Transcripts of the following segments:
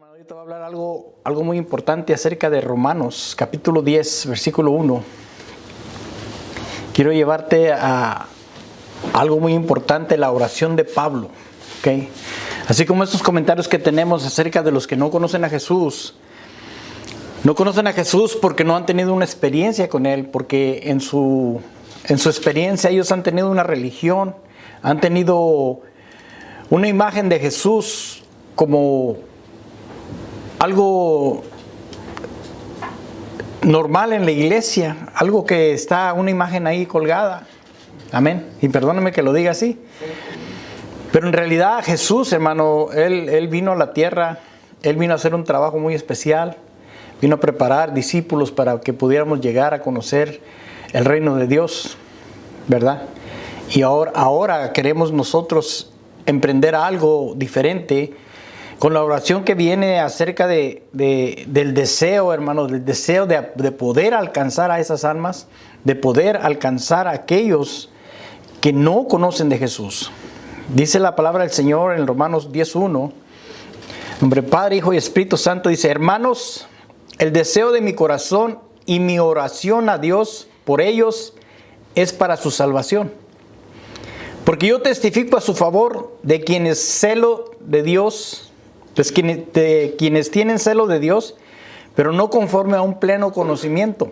Ahorita voy a hablar algo muy importante acerca de Romanos, capítulo 10, versículo 1. Quiero llevarte a algo muy importante, la oración de Pablo. ¿Okay? Así como estos comentarios que tenemos acerca de los que no conocen a Jesús. No conocen a Jesús porque no han tenido una experiencia con Él, porque en su experiencia ellos han tenido una religión, han tenido una imagen de Jesús como algo normal en la iglesia, algo que está una imagen ahí colgada. Amén. Y perdóname que lo diga así. Pero en realidad Jesús, hermano, Él vino a la tierra, Él vino a hacer un trabajo muy especial, vino a preparar discípulos para que pudiéramos llegar a conocer el reino de Dios, ¿verdad? Y ahora queremos nosotros emprender algo diferente con la oración que viene acerca del deseo, hermano, del deseo de poder alcanzar a esas almas, de poder alcanzar a aquellos que no conocen de Jesús. Dice la palabra del Señor en Romanos 10:1, nombre Padre, Hijo y Espíritu Santo, dice: hermanos, el deseo de mi corazón y mi oración a Dios por ellos es para su salvación. Porque yo testifico a su favor de quienes celo de Dios, de quienes tienen celo de Dios, pero no conforme a un pleno conocimiento.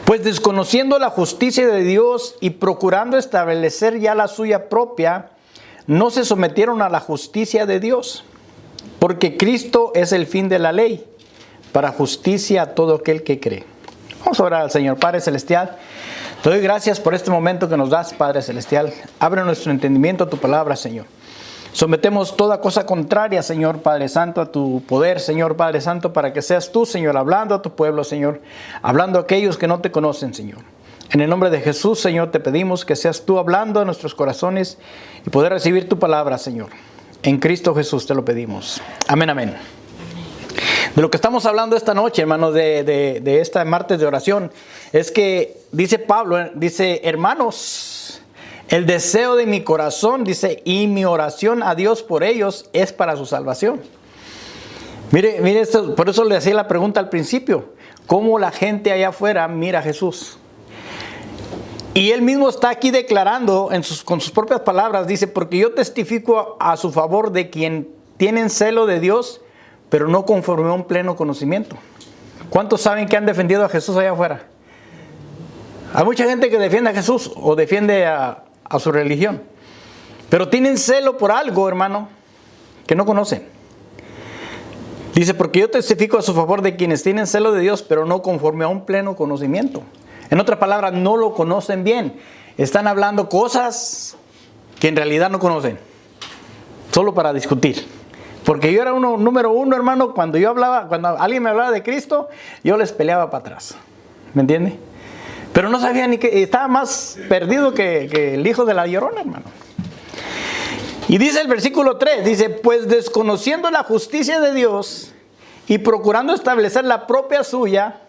Pues desconociendo la justicia de Dios y procurando establecer ya la suya propia, no se sometieron a la justicia de Dios, porque Cristo es el fin de la ley, para justicia a todo aquel que cree. Vamos a orar al Señor. Padre Celestial, te doy gracias por este momento que nos das, Padre Celestial. Abre nuestro entendimiento a tu palabra, Señor. Sometemos toda cosa contraria, Señor Padre Santo, a tu poder, Señor Padre Santo, para que seas tú, Señor, hablando a tu pueblo, Señor, hablando a aquellos que no te conocen, Señor. En el nombre de Jesús, Señor, te pedimos que seas tú hablando a nuestros corazones y poder recibir tu palabra, Señor. En Cristo Jesús te lo pedimos. Amén, amén. De lo que estamos hablando esta noche, hermanos, de esta martes de oración, es que dice Pablo, dice: hermanos, el deseo de mi corazón, dice, y mi oración a Dios por ellos es para su salvación. Mire esto, por eso le hacía la pregunta al principio: ¿cómo la gente allá afuera mira a Jesús? Y él mismo está aquí declarando con sus propias palabras, dice: porque yo testifico a su favor de quien tienen celo de Dios, pero no conforme a un pleno conocimiento. ¿Cuántos saben que han defendido a Jesús allá afuera? Hay mucha gente que defiende a Jesús o defiende a su religión, pero tienen celo por algo, hermano, que no conocen. Dice: porque yo testifico a su favor de quienes tienen celo de Dios, pero no conforme a un pleno conocimiento. En otras palabras, no lo conocen bien. Están hablando cosas que en realidad no conocen, solo para discutir. Porque yo era número uno, hermano, cuando alguien me hablaba de Cristo, yo les peleaba para atrás. ¿Me entiende? Pero no sabía ni que estaba más perdido que el hijo de la llorona, hermano. Y dice el versículo 3, dice: pues desconociendo la justicia de Dios y procurando establecer la propia suya,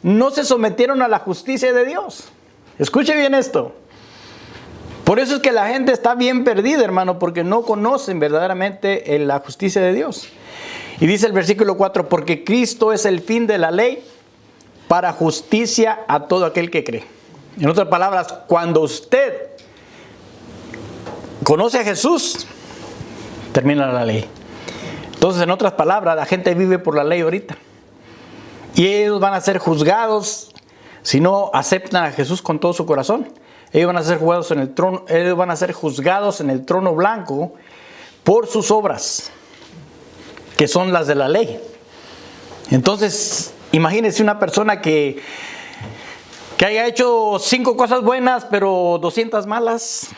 no se sometieron a la justicia de Dios. Escuche bien esto. Por eso es que la gente está bien perdida, hermano, porque no conocen verdaderamente la justicia de Dios. Y dice el versículo 4, porque Cristo es el fin de la ley para justicia a todo aquel que cree. En otras palabras, cuando usted conoce a Jesús, termina la ley. Entonces, en otras palabras, la gente vive por la ley ahorita. Y ellos van a ser juzgados si no aceptan a Jesús con todo su corazón. Ellos van a ser juzgados en el trono, blanco por sus obras, que son las de la ley. Entonces, imagínense una persona que haya hecho 5 cosas buenas, pero 200 malas.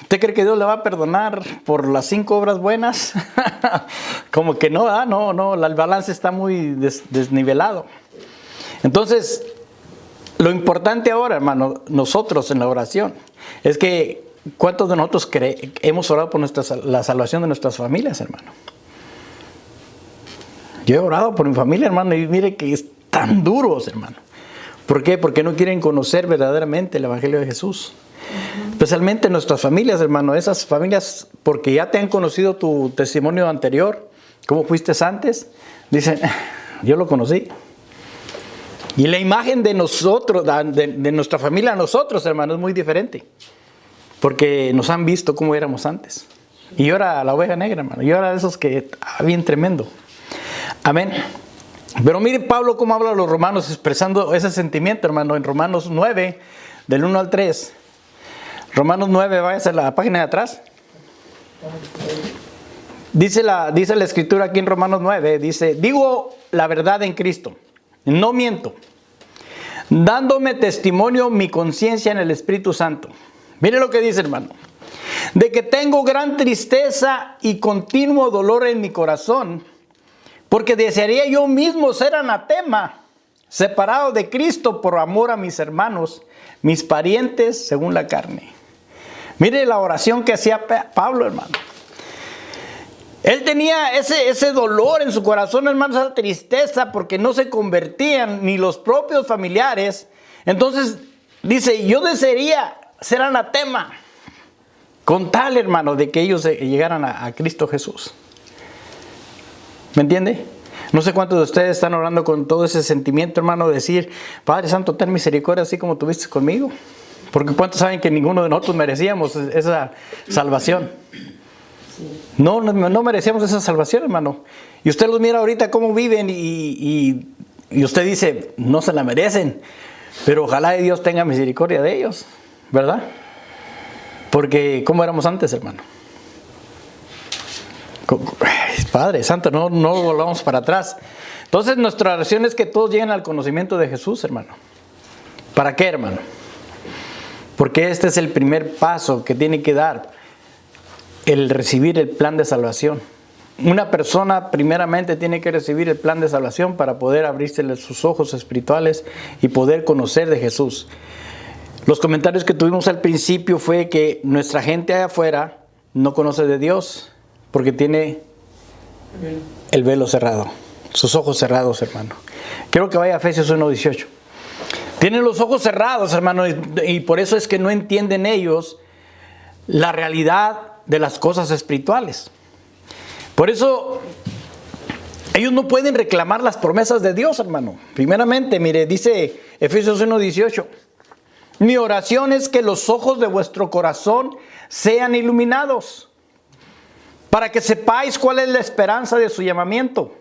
¿Usted cree que Dios le va a perdonar por las 5 obras buenas? Como que no, ¿ah? No, el balance está muy desnivelado. Entonces, lo importante ahora, hermano, nosotros en la oración, es que ¿cuántos de nosotros hemos orado por la salvación de nuestras familias, hermano? Yo he orado por mi familia, hermano, y mire que están duros, hermano. ¿Por qué? Porque no quieren conocer verdaderamente el Evangelio de Jesús. Especialmente nuestras familias, hermano. Esas familias, porque ya te han conocido tu testimonio anterior, ¿Cómo fuiste antes? Dicen, yo lo conocí. Y la imagen de nosotros, de nuestra familia a nosotros, hermano, es muy diferente. Porque nos han visto cómo éramos antes. Y yo era la oveja negra, hermano. Yo era de esos que, bien tremendo. Amén. Pero mire Pablo cómo habla a los romanos expresando ese sentimiento, hermano, en Romanos 9, del 1 al 3. Romanos 9, váyase a la página de atrás. Dice la escritura aquí en Romanos 9, dice, digo la verdad en Cristo, no miento, dándome testimonio mi conciencia en el Espíritu Santo. Mire lo que dice, hermano. De que tengo gran tristeza y continuo dolor en mi corazón, porque desearía yo mismo ser anatema, separado de Cristo por amor a mis hermanos, mis parientes según la carne. Mire la oración que hacía Pablo, hermano. Él tenía ese dolor en su corazón, hermano, esa tristeza, porque no se convertían ni los propios familiares. Entonces dice, yo desearía ser anatema, con tal, hermano, de que ellos llegaran a Cristo Jesús. ¿Me entiende? No sé cuántos de ustedes están orando con todo ese sentimiento, hermano, de decir, Padre Santo, ten misericordia así como tuviste conmigo. Porque cuántos saben que ninguno de nosotros merecíamos esa salvación. No merecíamos esa salvación, hermano. Y usted los mira ahorita cómo viven y usted dice, no se la merecen. Pero ojalá Dios tenga misericordia de ellos, ¿verdad? Porque ¿cómo éramos antes, hermano? Padre Santo, no volvamos para atrás. Entonces nuestra oración es que todos lleguen al conocimiento de Jesús, hermano. ¿Para qué, hermano? Porque este es el primer paso que tiene que dar el recibir el plan de salvación. Una persona primeramente tiene que recibir el plan de salvación para poder abrirse sus ojos espirituales y poder conocer de Jesús. Los comentarios que tuvimos al principio fue que nuestra gente allá afuera no conoce de Dios porque tiene el velo cerrado, sus ojos cerrados, hermano. Quiero que vaya a Efesios 1:18. Tienen los ojos cerrados, hermano, y por eso es que no entienden ellos la realidad de las cosas espirituales. Por eso ellos no pueden reclamar las promesas de Dios, hermano. Primeramente, mire, dice Efesios 1:18. Mi oración es que los ojos de vuestro corazón sean iluminados, para que sepáis cuál es la esperanza de su llamamiento,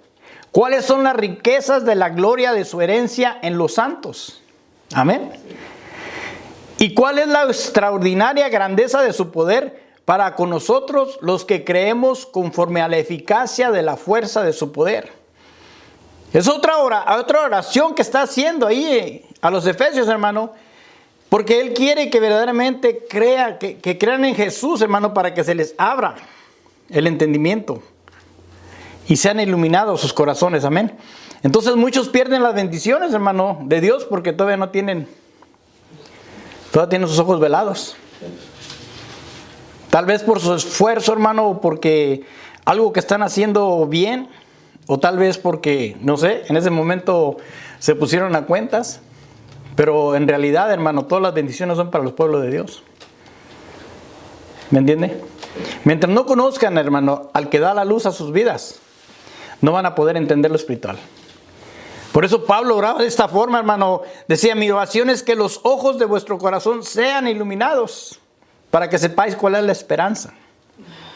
cuáles son las riquezas de la gloria de su herencia en los santos. Amén. ¿Y cuál es la extraordinaria grandeza de su poder para con nosotros los que creemos conforme a la eficacia de la fuerza de su poder? Es otra oración que está haciendo ahí a los efesios, hermano, porque Él quiere que verdaderamente que crean en Jesús, hermano, para que se les abra el entendimiento y sean iluminados sus corazones. Amén. Entonces muchos pierden las bendiciones, hermano, de Dios porque todavía tienen sus ojos velados. Tal vez por su esfuerzo, hermano, o porque algo que están haciendo bien, o tal vez porque, no sé, en ese momento se pusieron a cuentas. Pero en realidad, hermano, todas las bendiciones son para los pueblos de Dios. ¿Me entiende? Mientras no conozcan, hermano, al que da la luz a sus vidas, no van a poder entender lo espiritual. Por eso Pablo oraba de esta forma, hermano. Decía, mi oración es que los ojos de vuestro corazón sean iluminados, para que sepáis cuál es la esperanza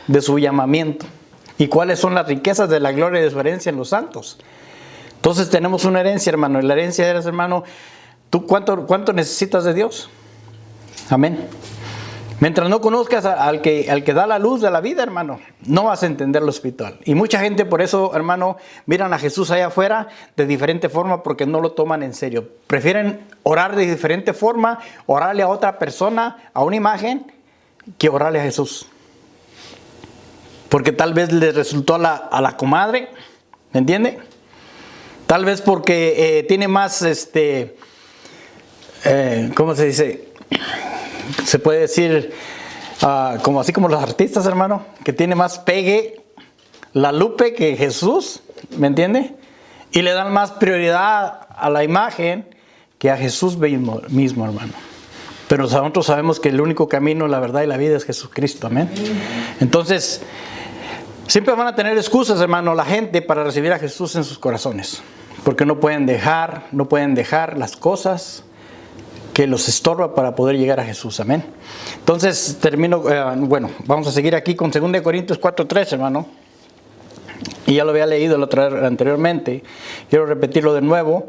de su llamamiento y cuáles son las riquezas de la gloria de su herencia en los santos. Entonces tenemos una herencia, hermano. Y la herencia es, hermano, ¿tú cuánto necesitas de Dios? Amén. Mientras no conozcas al que da la luz de la vida, hermano, no vas a entender lo espiritual. Y mucha gente por eso, hermano, miran a Jesús allá afuera de diferente forma porque no lo toman en serio. Prefieren orar de diferente forma, orarle a otra persona, a una imagen, que orarle a Jesús. Porque tal vez les resultó a la comadre, ¿me entiende? Tal vez porque tiene más, ¿cómo se dice? Se puede decir, como así como los artistas, hermano, que tiene más pegue la Lupe que Jesús, ¿me entiende? Y le dan más prioridad a la imagen que a Jesús mismo, hermano. Pero nosotros sabemos que el único camino, la verdad y la vida es Jesucristo, amén. Entonces, Siempre van a tener excusas, hermano, la gente para recibir a Jesús en sus corazones. Porque no pueden dejar las cosas que los estorba para poder llegar a Jesús. Amén. Entonces, vamos a seguir aquí con 2 Corintios 4:3, hermano. Y ya lo había leído anteriormente. Quiero repetirlo de nuevo.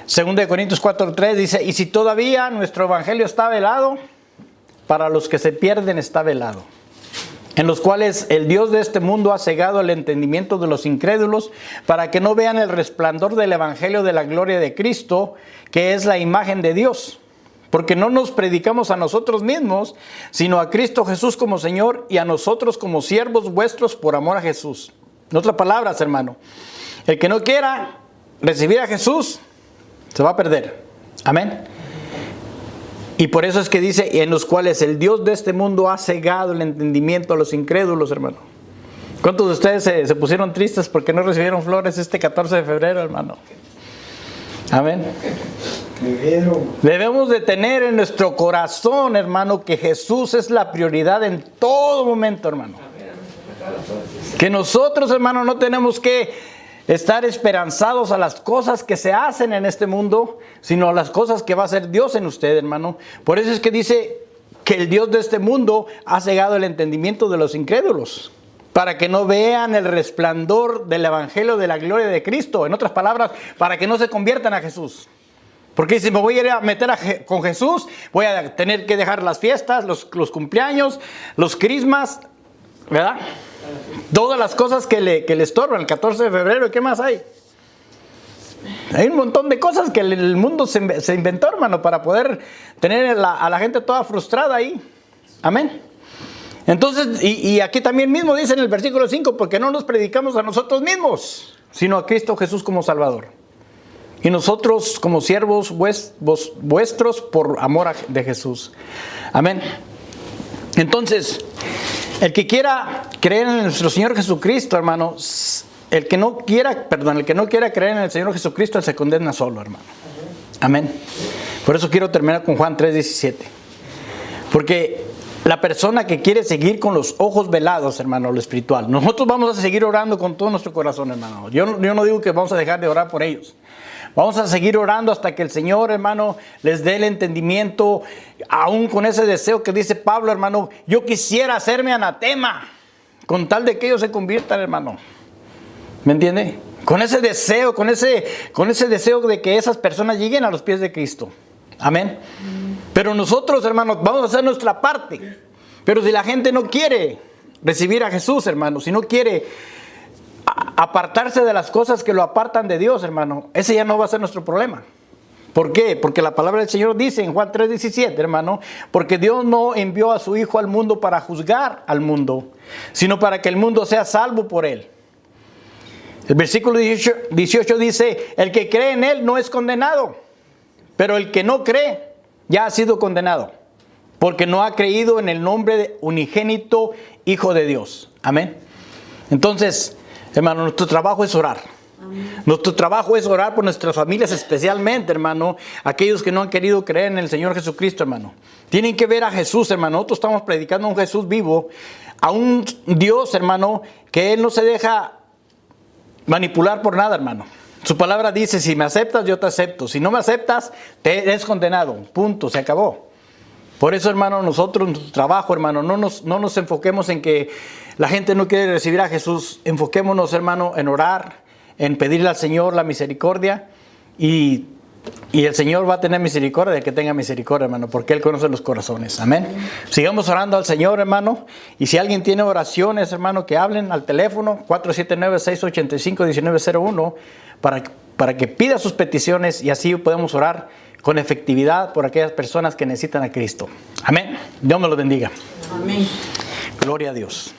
2 Corintios 4:3 dice: y si todavía nuestro evangelio está velado, para los que se pierden está velado, en los cuales el Dios de este mundo ha cegado el entendimiento de los incrédulos, para que no vean el resplandor del evangelio de la gloria de Cristo, que es la imagen de Dios. Porque no nos predicamos a nosotros mismos, sino a Cristo Jesús como Señor, y a nosotros como siervos vuestros por amor a Jesús. En otras palabras, hermano, el que no quiera recibir a Jesús se va a perder. Amén. Y por eso es que dice: en los cuales el Dios de este mundo ha cegado el entendimiento a los incrédulos, hermano. ¿Cuántos de ustedes se pusieron tristes porque no recibieron flores este 14 de febrero, hermano? Amén. Debemos de tener en nuestro corazón, hermano, que Jesús es la prioridad en todo momento, hermano. Que nosotros, hermano, no tenemos que estar esperanzados a las cosas que se hacen en este mundo, sino a las cosas que va a hacer Dios en usted, hermano. Por eso es que dice que el Dios de este mundo ha cegado el entendimiento de los incrédulos, para que no vean el resplandor del evangelio de la gloria de Cristo. En otras palabras, para que no se conviertan a Jesús. Porque si me voy a ir a meter con Jesús, voy a tener que dejar las fiestas, los cumpleaños, los crismas, ¿verdad? Todas las cosas que le estorban. El 14 de febrero, ¿qué más hay? Hay un montón de cosas que el mundo se inventó, hermano, para poder tener a la gente toda frustrada ahí. Amén. Entonces, y aquí también mismo dice en el versículo 5, porque no nos predicamos a nosotros mismos, sino a Cristo Jesús como Salvador. Y nosotros como siervos vuestros por amor de Jesús. Amén. Entonces, el que quiera creer en nuestro Señor Jesucristo, hermano, el que no quiera creer en el Señor Jesucristo, él se condena solo, hermano. Amén. Por eso quiero terminar con Juan 3:17. Porque la persona que quiere seguir con los ojos velados, hermano, lo espiritual, nosotros vamos a seguir orando con todo nuestro corazón, hermano. Yo no digo que vamos a dejar de orar por ellos. Vamos a seguir orando hasta que el Señor, hermano, les dé el entendimiento, aún con ese deseo que dice Pablo, hermano: yo quisiera hacerme anatema, con tal de que ellos se conviertan, hermano. ¿Me entiende? Con ese deseo, con ese deseo de que esas personas lleguen a los pies de Cristo. Amén. Pero nosotros, hermanos, vamos a hacer nuestra parte. Pero si la gente no quiere recibir a Jesús, hermano, si no quiere apartarse de las cosas que lo apartan de Dios, hermano, ese ya no va a ser nuestro problema. ¿Por qué? Porque la palabra del Señor dice en Juan 3:17, hermano: porque Dios no envió a su Hijo al mundo para juzgar al mundo, sino para que el mundo sea salvo por él. El versículo 18 dice: el que cree en él no es condenado, pero el que no cree ya ha sido condenado, porque no ha creído en el nombre de unigénito Hijo de Dios. Amén. Entonces, hermano, nuestro trabajo es orar. Amén. Nuestro trabajo es orar por nuestras familias, especialmente, hermano, aquellos que no han querido creer en el Señor Jesucristo, hermano. Tienen que ver a Jesús, hermano. Nosotros estamos predicando a un Jesús vivo, a un Dios, hermano, que Él no se deja manipular por nada, hermano. Su palabra dice: si me aceptas, yo te acepto. Si no me aceptas, te eres condenado. Punto, se acabó. Por eso, hermano, nosotros, nuestro trabajo, hermano, no nos enfoquemos en que la gente no quiere recibir a Jesús. Enfoquémonos, hermano, en orar, en pedirle al Señor la misericordia. Y el Señor va a tener misericordia de que tenga misericordia, hermano, porque Él conoce los corazones. Amén. Sigamos orando al Señor, hermano. Y si alguien tiene oraciones, hermano, que hablen al teléfono 479-685-1901 para que pida sus peticiones, y así podemos orar con efectividad por aquellas personas que necesitan a Cristo. Amén. Dios me lo bendiga. Amén. Gloria a Dios.